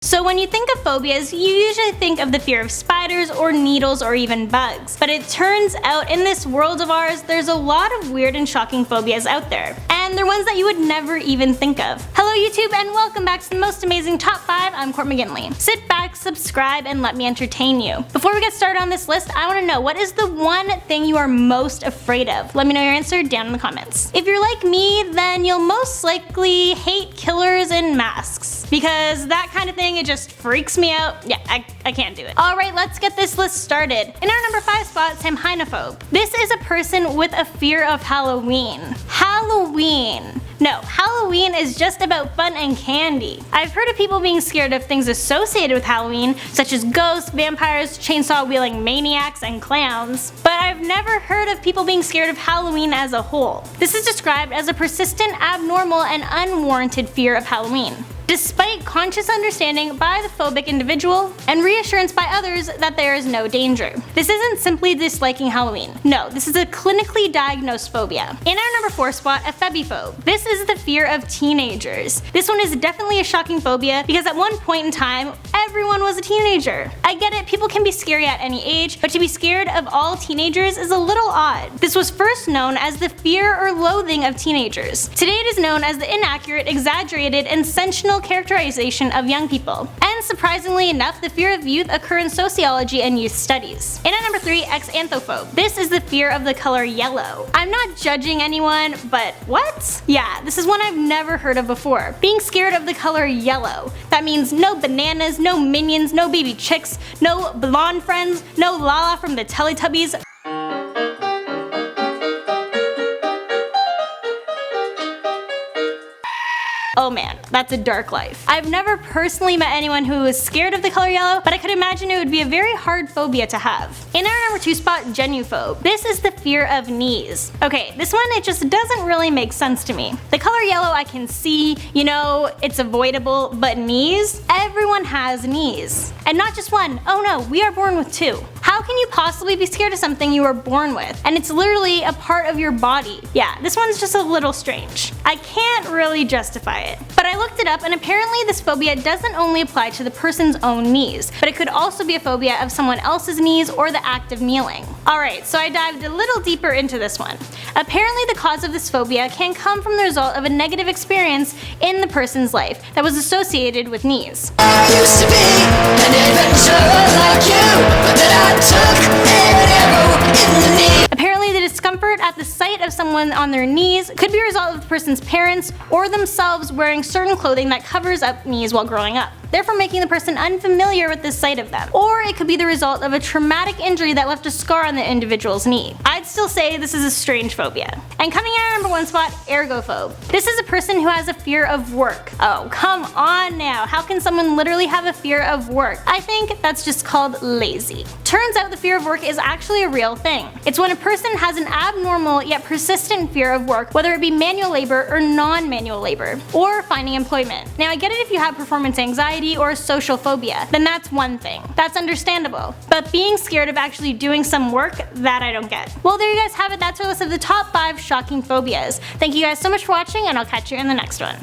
So when you think of phobias, you usually think of the fear of spiders or needles or even bugs. But it turns out in this world of ours, there's a lot of weird and shocking phobias out there. And they're ones that you would never even think of. Hello YouTube and welcome back to the most amazing top 5, I'm Court McGinley. Sit back, subscribe, and let me entertain you. Before we get started on this list, I want to know, what is the one thing you are most afraid of? Let me know your answer down in the comments. If you're like me, then you'll most likely hate killers and masks. Because that kind of thing, it just freaks me out. Yeah, I can't do it. Alright, let's get this list started. In our number 5 spot, I'm Hinaphobe. This is a person with a fear of Halloween. Halloween. No, Halloween is just about fun and candy. I've heard of people being scared of things associated with Halloween, such as ghosts, vampires, chainsaw-wielding maniacs, and clowns. But I've never heard of people being scared of Halloween as a whole. This is described as a persistent, abnormal, and unwarranted fear of Halloween, despite conscious understanding by the phobic individual and reassurance by others that there is no danger. This isn't simply disliking Halloween. No, this is a clinically diagnosed phobia. In our number 4 spot, Hinaphobe. This is the fear of teenagers. This one is definitely a shocking phobia because at one point in time, everyone was a teenager. I get it, people can be scary at any age, but to be scared of all teenagers is a little odd. This was first known as the fear or loathing of teenagers. Today it is known as the inaccurate, exaggerated, and sensational characterization of young people. And surprisingly enough, the fear of youth occur in sociology and youth studies. In at number 3, Hinaphobe. This is the fear of the color yellow. I'm not judging anyone, but what? Yeah, this is one I've never heard of before. Being scared of the color yellow. That means no bananas, no Minions, no baby chicks, no blonde friends, no Lala from the Teletubbies. Oh man, that's a dark life. I've never personally met anyone who is scared of the color yellow, but I could imagine it would be a very hard phobia to have. In our number 2 spot, Hinaphobe. This is the fear of knees. Okay, this one, it just doesn't really make sense to me. The color yellow I can see, you know, it's avoidable, but knees? Everyone has knees. And not just one. Oh no, we are born with 2. How can you possibly be scared of something you were born with? And it's literally a part of your body. Yeah, this one's just a little strange. I can't really justify it. But I looked it up and apparently this phobia doesn't only apply to the person's own knees, but it could also be a phobia of someone else's knees or the act of kneeling. Alright, so I dived a little deeper into this one. Apparently the cause of this phobia can come from the result of a negative experience in the person's life that was associated with knees. I used to be an adventurer like you, but then I took an arrow in the knee. Apparently the discomfort at the sight of someone on their knees could be a result of the person's parents or themselves wearing certain clothing that covers up knees while growing up, therefore making the person unfamiliar with the sight of them. Or it could be the result of a traumatic injury that left a scar on the individual's knee. I'd still say this is a strange phobia. And coming in at our number 1 spot, Ergophobe. This is a person who has a fear of work. Oh, come on now. How can someone literally have a fear of work? I think that's just called lazy. Turns out the fear of work is actually a real thing. It's when a person has an abnormal yet persistent fear of work, whether it be manual labor or non-manual labor, or finding employment. Now I get it if you have performance anxiety or social phobia, then that's one thing. That's understandable. But being scared of actually doing some work, that I don't get. Well, there you guys have it. That's our list of the top 5 shocking phobias. Thank you guys so much for watching and I'll catch you in the next one.